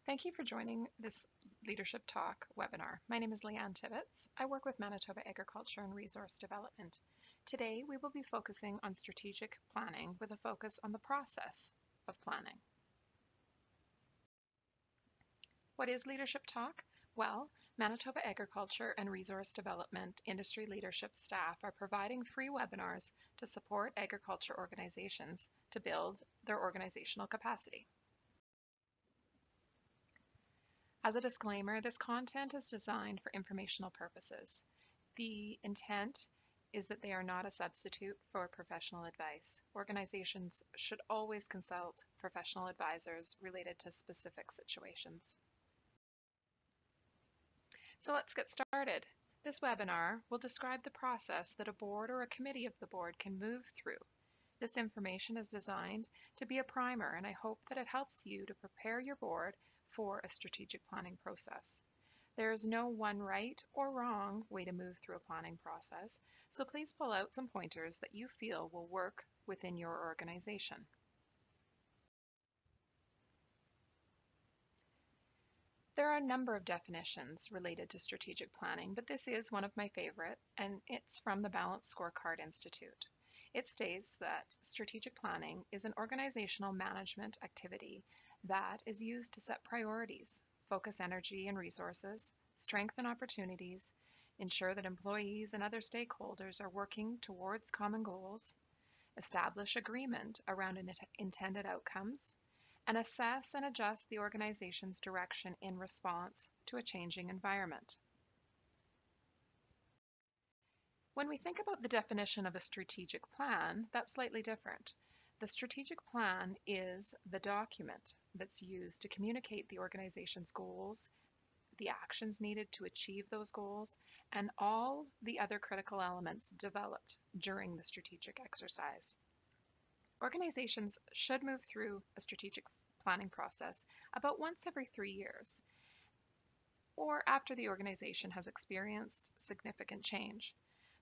Thank you for joining this Leadership Talk webinar. My name is Leanne Tibbetts. I work with Manitoba Agriculture and Resource Development. Today, we will be focusing on strategic planning with a focus on the process of planning. What is Leadership Talk? Well, Manitoba Agriculture and Resource Development industry leadership staff are providing free webinars to support agriculture organizations to build their organizational capacity. As a disclaimer, this content is designed for informational purposes. The intent is that they are not a substitute for professional advice. Organizations should always consult professional advisors related to specific situations. So let's get started. This webinar will describe the process that a board or a committee of the board can move through. This information is designed to be a primer, and I hope that it helps you to prepare your board for a strategic planning process. There is no one right or wrong way to move through a planning process, so please pull out some pointers that you feel will work within your organization. There are a number of definitions related to strategic planning, but this is one of my favorite, and it's from the Balanced Scorecard Institute. It states that strategic planning is an organizational management activity that is used to set priorities, focus energy and resources, strengthen opportunities, ensure that employees and other stakeholders are working towards common goals, establish agreement around intended outcomes, and assess and adjust the organization's direction in response to a changing environment. When we think about the definition of a strategic plan, that's slightly different. The strategic plan is the document that's used to communicate the organization's goals, the actions needed to achieve those goals, and all the other critical elements developed during the strategic exercise. Organizations should move through a strategic planning process about once every 3 years, or after the organization has experienced significant change.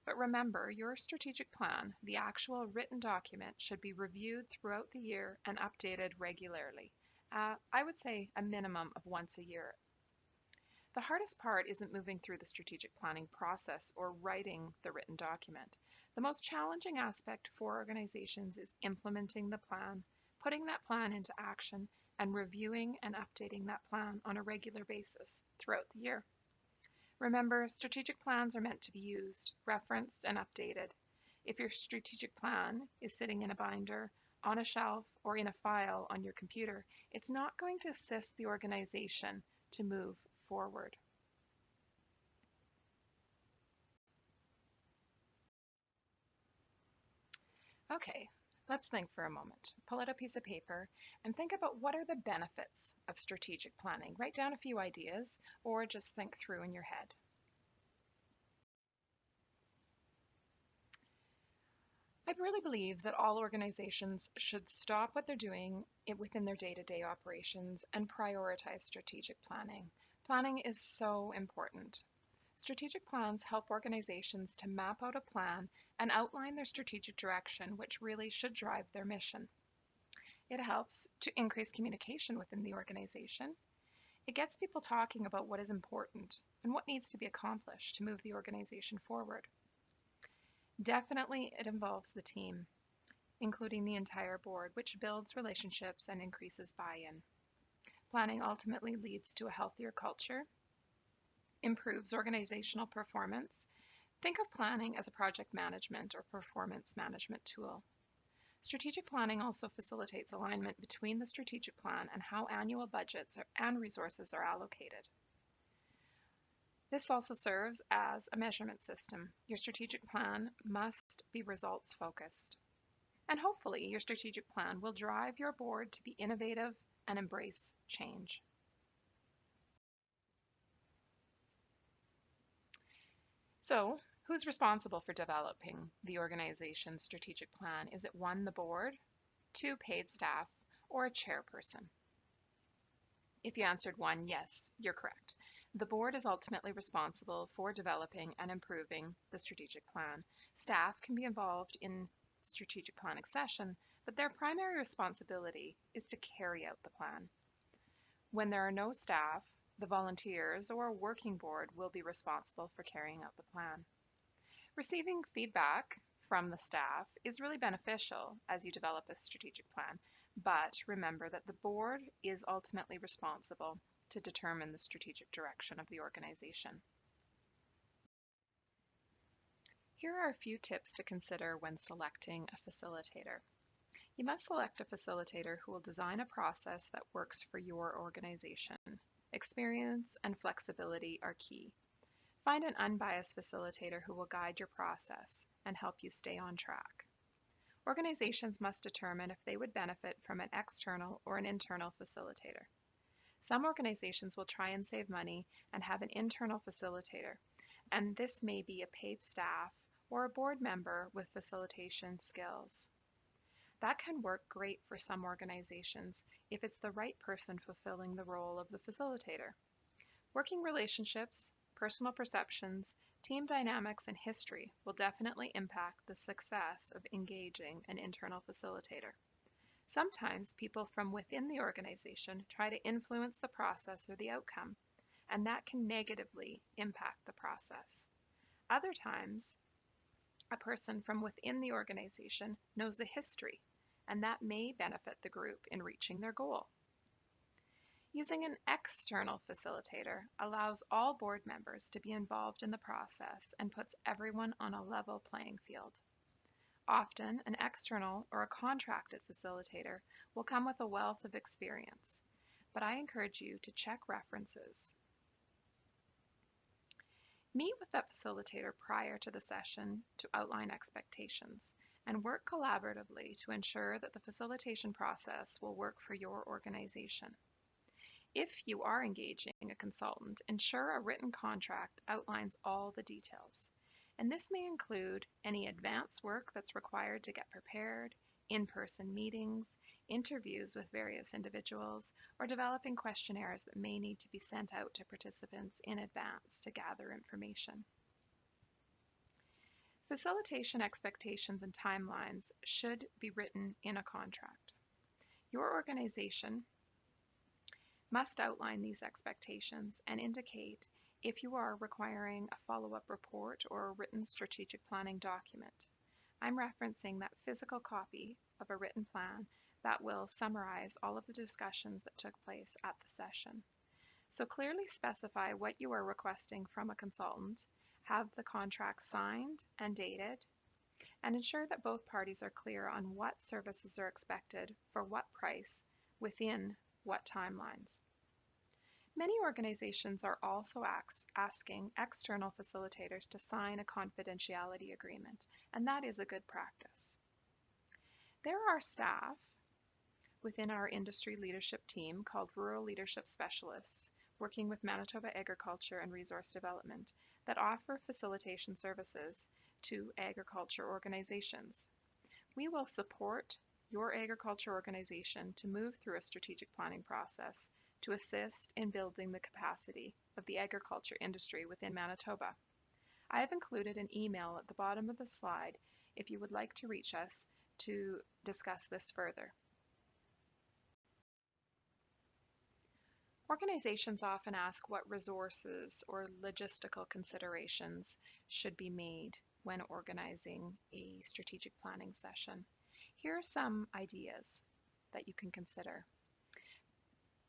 But remember, your strategic plan, the actual written document, should be reviewed throughout the year and updated regularly. I would say a minimum of once a year. The hardest part isn't moving through the strategic planning process or writing the written document. The most challenging aspect for organizations is implementing the plan, putting that plan into action, and reviewing and updating that plan on a regular basis throughout the year. Remember, strategic plans are meant to be used, referenced, and updated. If your strategic plan is sitting in a binder, on a shelf, or in a file on your computer, it's not going to assist the organization to move forward. Okay, let's think for a moment. Pull out a piece of paper and think about what are the benefits of strategic planning. Write down a few ideas or just think through in your head. I really believe that all organizations should stop what they're doing within their day-to-day operations and prioritize strategic planning. Planning is so important. Strategic plans help organizations to map out a plan and outline their strategic direction, which really should drive their mission. It helps to increase communication within the organization. It gets people talking about what is important and what needs to be accomplished to move the organization forward. Definitely, it involves the team, including the entire board, which builds relationships and increases buy-in. Planning ultimately leads to a healthier culture, improves organizational performance. Think of planning as a project management or performance management tool. Strategic planning also facilitates alignment between the strategic plan and how annual budgets and resources are allocated. This also serves as a measurement system. Your strategic plan must be results focused. And hopefully your strategic plan will drive your board to be innovative and embrace change. So, who's responsible for developing the organization's strategic plan? Is it 1, the board, 2, paid staff, or a chairperson? If you answered 1, yes, you're correct. The board is ultimately responsible for developing and improving the strategic plan. Staff can be involved in strategic planning session, but their primary responsibility is to carry out the plan. When there are no staff, the volunteers or a working board will be responsible for carrying out the plan. Receiving feedback from the staff is really beneficial as you develop a strategic plan, but remember that the board is ultimately responsible to determine the strategic direction of the organization. Here are a few tips to consider when selecting a facilitator. You must select a facilitator who will design a process that works for your organization. Experience and flexibility are key. Find an unbiased facilitator who will guide your process and help you stay on track. Organizations must determine if they would benefit from an external or an internal facilitator. Some organizations will try and save money and have an internal facilitator, and this may be a paid staff or a board member with facilitation skills. That can work great for some organizations if it's the right person fulfilling the role of the facilitator. Working relationships, personal perceptions, team dynamics, and history will definitely impact the success of engaging an internal facilitator. Sometimes people from within the organization try to influence the process or the outcome, and that can negatively impact the process. Other times, a person from within the organization knows the history, and that may benefit the group in reaching their goal. Using an external facilitator allows all board members to be involved in the process and puts everyone on a level playing field. Often, an external or a contracted facilitator will come with a wealth of experience, but I encourage you to check references. Meet with that facilitator prior to the session to outline expectations and work collaboratively to ensure that the facilitation process will work for your organization. If you are engaging a consultant, ensure a written contract outlines all the details. And this may include any advance work that's required to get prepared, in-person meetings, interviews with various individuals, or developing questionnaires that may need to be sent out to participants in advance to gather information. Facilitation expectations and timelines should be written in a contract. Your organization must outline these expectations and indicate if you are requiring a follow-up report or a written strategic planning document. I'm referencing that physical copy of a written plan that will summarize all of the discussions that took place at the session. So clearly specify what you are requesting from a consultant, have the contract signed and dated, and ensure that both parties are clear on what services are expected for what price within what timelines. Many organizations are also asking external facilitators to sign a confidentiality agreement, and that is a good practice. There are staff within our industry leadership team called Rural Leadership Specialists, working with Manitoba Agriculture and Resource Development, that offer facilitation services to agriculture organizations. We will support your agriculture organization to move through a strategic planning process to assist in building the capacity of the agriculture industry within Manitoba. I have included an email at the bottom of the slide if you would like to reach us to discuss this further. Organizations often ask what resources or logistical considerations should be made when organizing a strategic planning session. Here are some ideas that you can consider.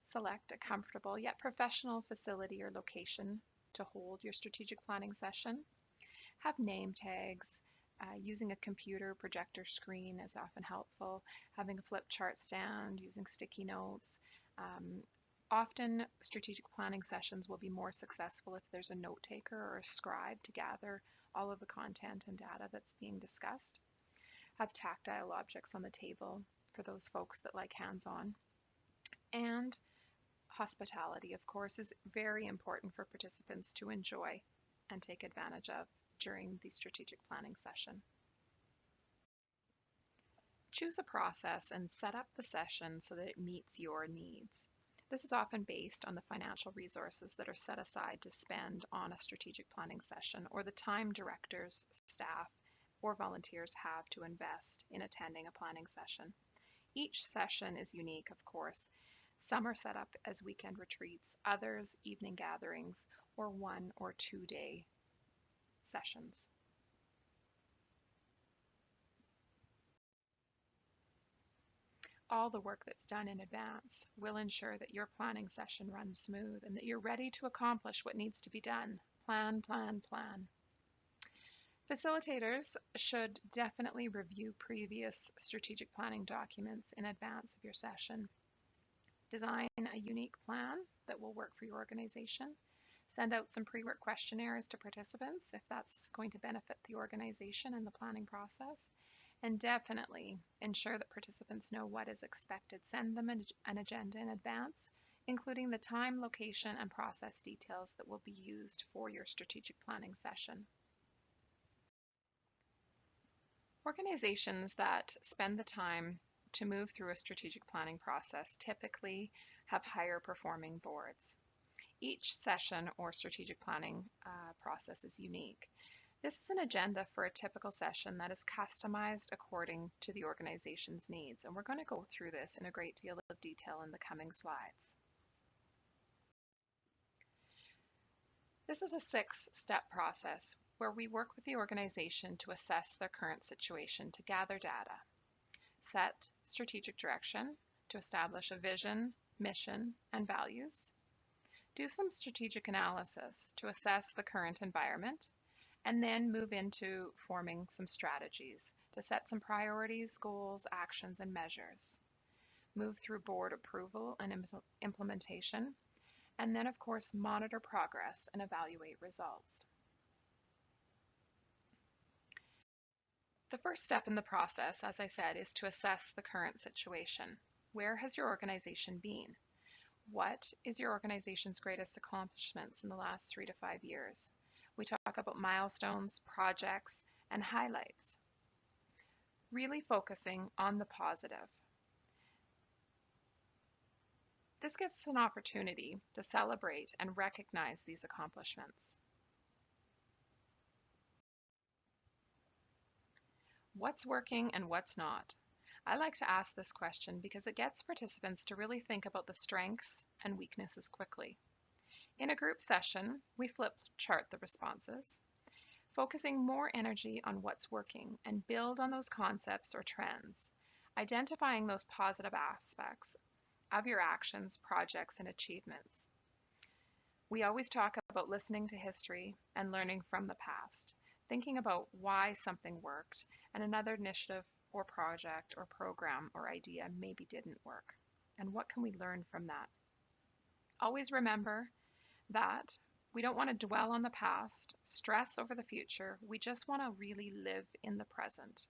Select a comfortable yet professional facility or location to hold your strategic planning session. Have name tags. Using a computer projector screen is often helpful. Having a flip chart stand, using sticky notes. Often strategic planning sessions will be more successful if there's a note taker or a scribe to gather all of the content and data that's being discussed. Have tactile objects on the table for those folks that like hands-on. And hospitality, of course, is very important for participants to enjoy and take advantage of during the strategic planning session. Choose a process and set up the session so that it meets your needs. This is often based on the financial resources that are set aside to spend on a strategic planning session or the time directors, staff, or volunteers have to invest in attending a planning session. Each session is unique, of course, Some are set up as weekend retreats, others evening gatherings, or 1 or 2 day sessions. All the work that's done in advance will ensure that your planning session runs smooth and that you're ready to accomplish what needs to be done. Plan, plan, plan. Facilitators should definitely review previous strategic planning documents in advance of your session. Design a unique plan that will work for your organization. Send out some pre-work questionnaires to participants if that's going to benefit the organization and the planning process. And definitely ensure that participants know what is expected. Send them an agenda in advance, including the time, location, and process details that will be used for your strategic planning session. Organizations that spend the time to move through a strategic planning process typically have higher performing boards. Each session or strategic planning process is unique. This is an agenda for a typical session that is customized according to the organization's needs, and we're going to go through this in a great deal of detail in the coming slides. This is a 6-step process where we work with the organization to assess their current situation, to gather data, set strategic direction, to establish a vision, mission, and values, do some strategic analysis to assess the current environment, and then move into forming some strategies to set some priorities, goals, actions, and measures. Move through board approval and implementation, and then, of course, monitor progress and evaluate results. The first step in the process, as I said, is to assess the current situation. Where has your organization been? What is your organization's greatest accomplishments in the last 3 to 5 years? We talk about milestones, projects, and highlights, really focusing on the positive. This gives us an opportunity to celebrate and recognize these accomplishments. What's working and what's not? I like to ask this question because it gets participants to really think about the strengths and weaknesses quickly. In a group session, we flip chart the responses, focusing more energy on what's working and build on those concepts or trends, identifying those positive aspects of your actions, projects, and achievements. We always talk about listening to history and learning from the past, thinking about why something worked and another initiative or project or program or idea maybe didn't work, and what can we learn from that. Always remember that we don't want to dwell on the past, stress over the future. We just want to really live in the present.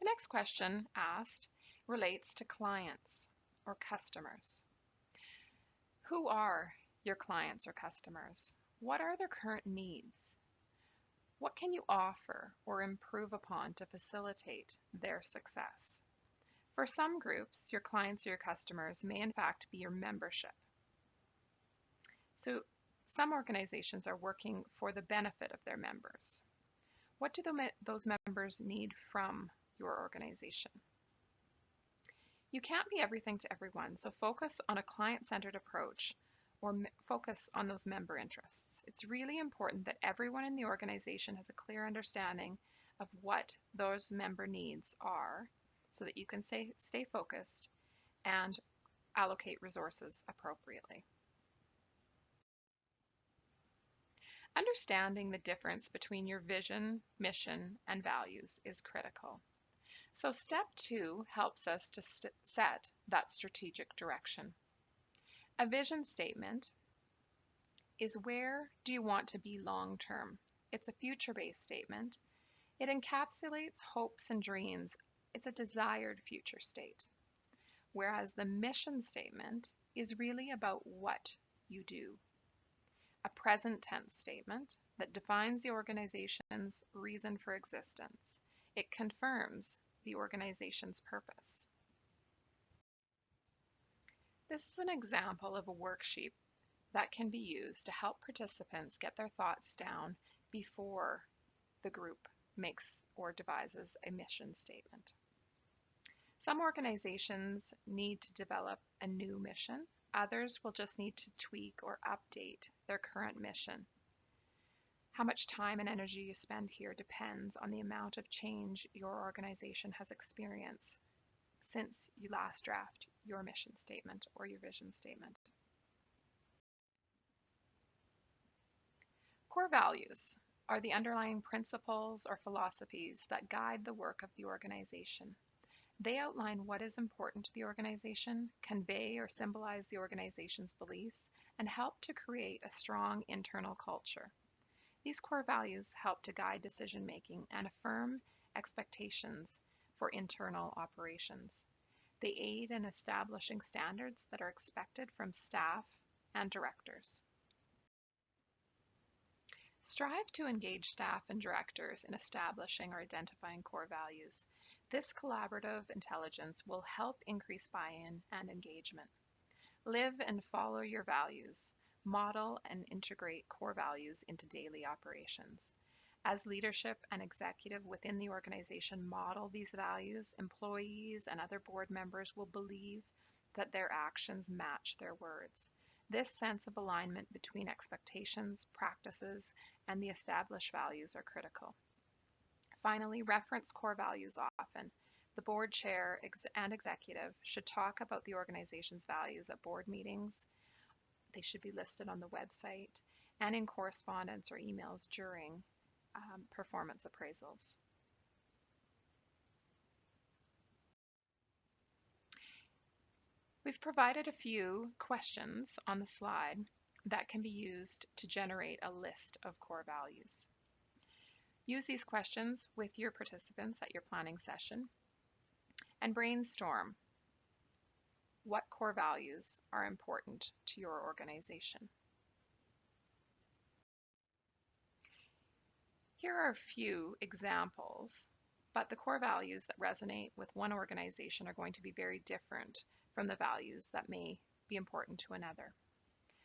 The next question asked relates to clients or customers. Who are your clients or customers? What are their current needs? What can you offer or improve upon to facilitate their success? For some groups, your clients or your customers may in fact be your membership. So some organizations are working for the benefit of their members. What do those members need from your organization? You can't be everything to everyone, so focus on a client-centered approach or focus on those member interests. It's really important that everyone in the organization has a clear understanding of what those member needs are so that you can stay focused and allocate resources appropriately. Understanding the difference between your vision, mission, and values is critical. So step 2 helps us to set that strategic direction. A vision statement is where do you want to be long term? It's a future-based statement. It encapsulates hopes and dreams. It's a desired future state. Whereas the mission statement is really about what you do. A present tense statement that defines the organization's reason for existence. It confirms the organization's purpose. This is an example of a worksheet that can be used to help participants get their thoughts down before the group makes or devises a mission statement. Some organizations need to develop a new mission. Others will just need to tweak or update their current mission. How much time and energy you spend here depends on the amount of change your organization has experienced since you last draft your mission statement or your vision statement. Core values are the underlying principles or philosophies that guide the work of the organization. They outline what is important to the organization, convey or symbolize the organization's beliefs, and help to create a strong internal culture. These core values help to guide decision-making and affirm expectations for internal operations. They aid in establishing standards that are expected from staff and directors. Strive to engage staff and directors in establishing or identifying core values. This collaborative intelligence will help increase buy-in and engagement. Live and follow your values. Model and integrate core values into daily operations. As leadership and executive within the organization model these values, employees and other board members will believe that their actions match their words. This sense of alignment between expectations, practices, and the established values are critical. Finally, reference core values often. The board chair and executive should talk about the organization's values at board meetings. They should be listed on the website and in correspondence or emails during performance appraisals. We've provided a few questions on the slide that can be used to generate a list of core values. Use these questions with your participants at your planning session and brainstorm what core values are important to your organization. Here are a few examples, but the core values that resonate with one organization are going to be very different from the values that may be important to another.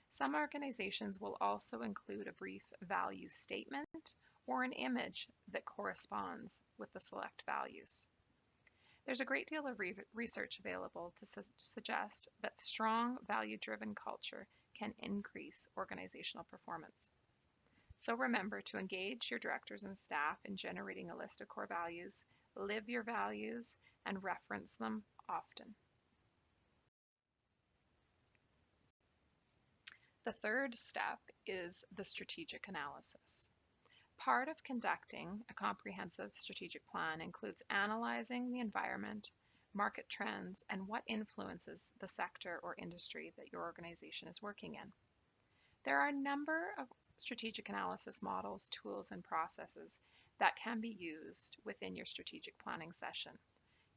Some organizations will also include a brief value statement or an image that corresponds with the select values. There's a great deal of research available to suggest that strong value-driven culture can increase organizational performance. So remember to engage your directors and staff in generating a list of core values, live your values, and reference them often. The third step is the strategic analysis. Part of conducting a comprehensive strategic plan includes analyzing the environment, market trends, and what influences the sector or industry that your organization is working in. There are a number of strategic analysis models, tools, and processes that can be used within your strategic planning session.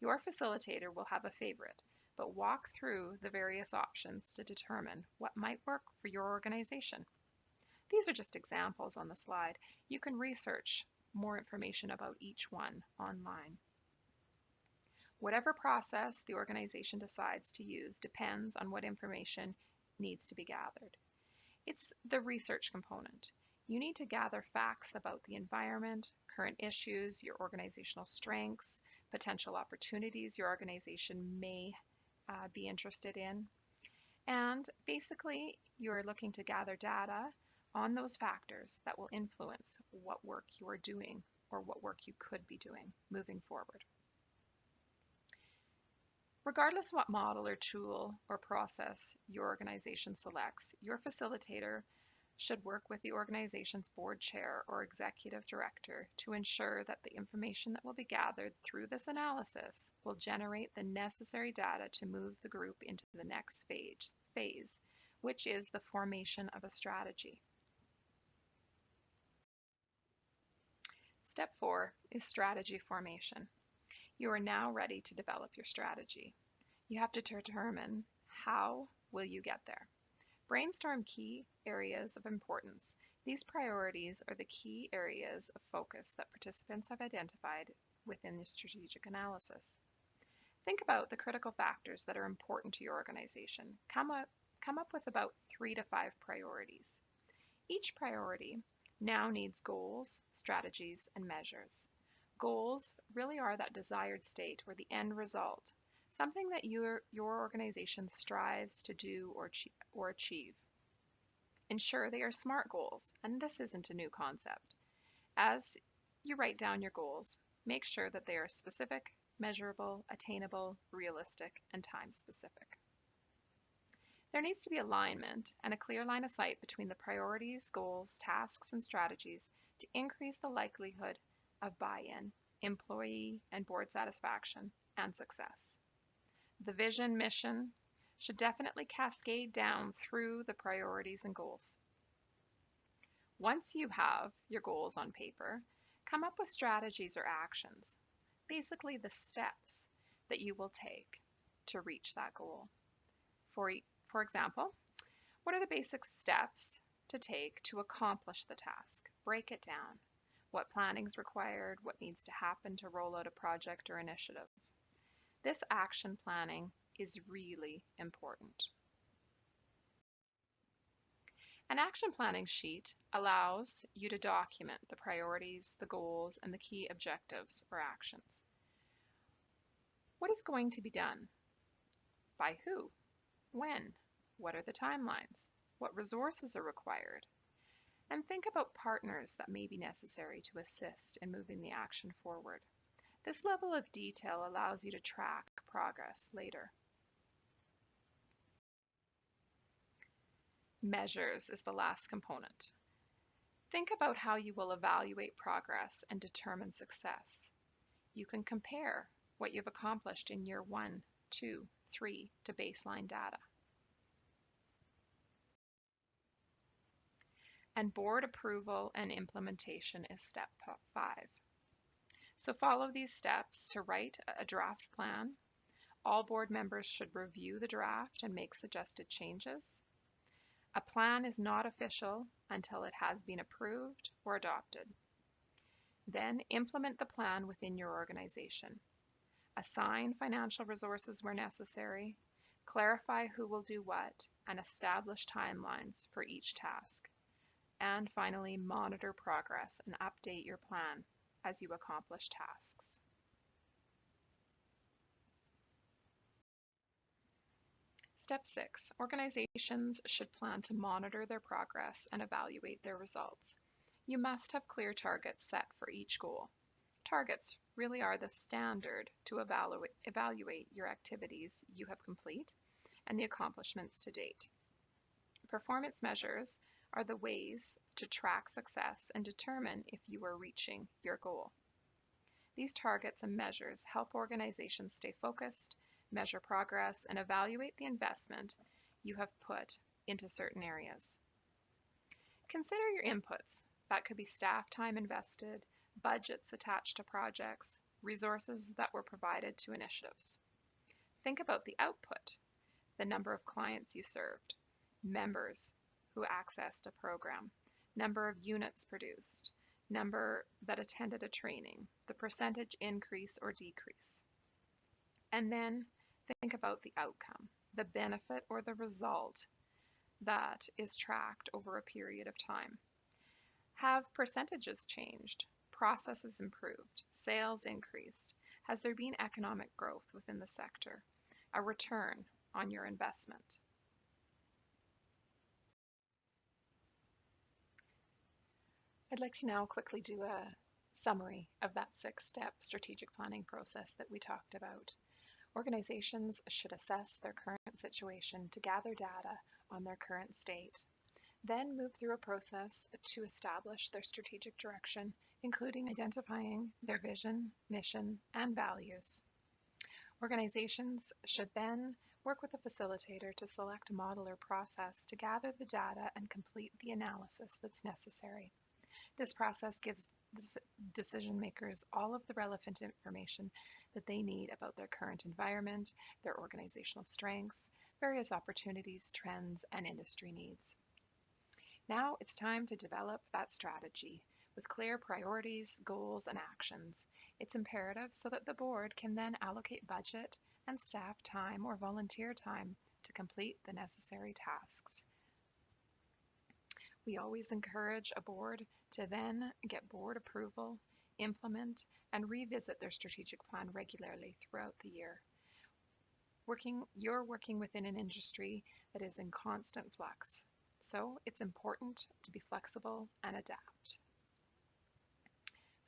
Your facilitator will have a favorite, but walk through the various options to determine what might work for your organization. These are just examples on the slide. You can research more information about each one online. Whatever process the organization decides to use depends on what information needs to be gathered. It's the research component. You need to gather facts about the environment, current issues, your organizational strengths, potential opportunities your organization may be interested in. And basically, you're looking to gather data on those factors that will influence what work you are doing or what work you could be doing moving forward. Regardless what model or tool or process your organization selects, your facilitator should work with the organization's board chair or executive director to ensure that the information that will be gathered through this analysis will generate the necessary data to move the group into the next phase, which is the formation of a strategy. Step 4 is strategy formation. You are now ready to develop your strategy. You have to determine how will you get there. Brainstorm key areas of importance. These priorities are the key areas of focus that participants have identified within the strategic analysis. Think about the critical factors that are important to your organization. Come up with about 3 to 5 priorities. Each priority now needs goals, strategies, and measures. Goals really are that desired state or the end result something that your organization strives to do or achieve. Ensure they are SMART goals, and this isn't a new concept. As you write down your goals, make sure that they are specific, measurable, attainable, realistic, and time specific. There needs to be alignment and a clear line of sight between the priorities, goals, tasks, and strategies to increase the likelihood of buy-in, employee and board satisfaction, and success. The vision mission should definitely cascade down through the priorities and goals. Once you have your goals on paper, come up with strategies or actions, basically the steps that you will take to reach that goal. For example, what are the basic steps to take to accomplish the task? Break it down. What planning is required? What needs to happen to roll out a project or initiative? This action planning is really important. An action planning sheet allows you to document the priorities, the goals, and the key objectives or actions. What is going to be done? By who? When? What are the timelines? What resources are required? And think about partners that may be necessary to assist in moving the action forward. This level of detail allows you to track progress later. Measures is the last component. Think about how you will evaluate progress and determine success. You can compare what you've accomplished in year 1, 2, 3 to baseline data. And board approval and implementation is step 5. So follow these steps to write a draft plan. All board members should review the draft and make suggested changes. A plan is not official until it has been approved or adopted. Then implement the plan within your organization. Assign financial resources where necessary, clarify who will do what, and establish timelines for each task. And finally, monitor progress and update your plan as you accomplish tasks. Step 6. Organizations should plan to monitor their progress and evaluate their results. You must have clear targets set for each goal. Targets really are the standard to evaluate your activities you have complete and the accomplishments to date. Performance measures are the ways to track success and determine if you are reaching your goal. These targets and measures help organizations stay focused, measure progress, and evaluate the investment you have put into certain areas. Consider your inputs. That could be staff time invested, budgets attached to projects, resources that were provided to initiatives. Think about the output, the number of clients you served, members who accessed a program, number of units produced, number that attended a training, the percentage increase or decrease. And then think about the outcome, the benefit or the result that is tracked over a period of time. Have percentages changed? Processes improved? Sales increased? Has there been economic growth within the sector? A return on your investment? I'd like to now quickly do a summary of that 6-step strategic planning process that we talked about. Organizations should assess their current situation to gather data on their current state, then move through a process to establish their strategic direction, including identifying their vision, mission, and values. Organizations should then work with a facilitator to select a model or process to gather the data and complete the analysis that's necessary. This process gives decision makers all of the relevant information that they need about their current environment, their organizational strengths, various opportunities, trends, and industry needs. Now it's time to develop that strategy with clear priorities, goals, and actions. It's imperative so that the board can then allocate budget and staff time or volunteer time to complete the necessary tasks. We always encourage a board to then get board approval, implement, and revisit their strategic plan regularly throughout the year. You're working within an industry that is in constant flux, so it's important to be flexible and adapt.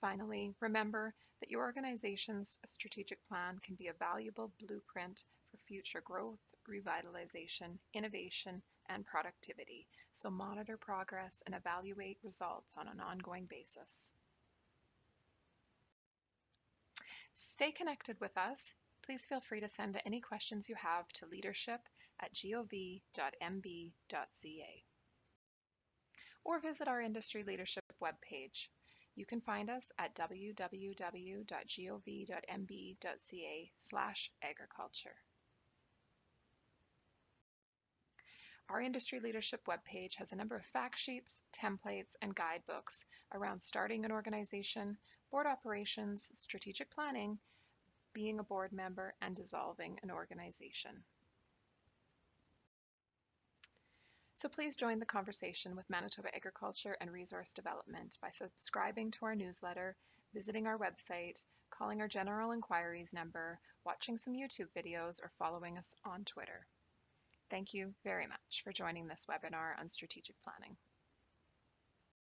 Finally, remember that your organization's strategic plan can be a valuable blueprint for future growth, revitalization, innovation, and productivity. So monitor progress and evaluate results on an ongoing basis. Stay connected with us. Please feel free to send any questions you have to leadership@gov.mb.ca or visit our industry leadership webpage. You can find us at www.gov.mb.ca/agriculture. Our industry leadership webpage has a number of fact sheets, templates, and guidebooks around starting an organization, board operations, strategic planning, being a board member, and dissolving an organization. So please join the conversation with Manitoba Agriculture and Resource Development by subscribing to our newsletter, visiting our website, calling our general inquiries number, watching some YouTube videos, or following us on Twitter. Thank you very much for joining this webinar on strategic planning.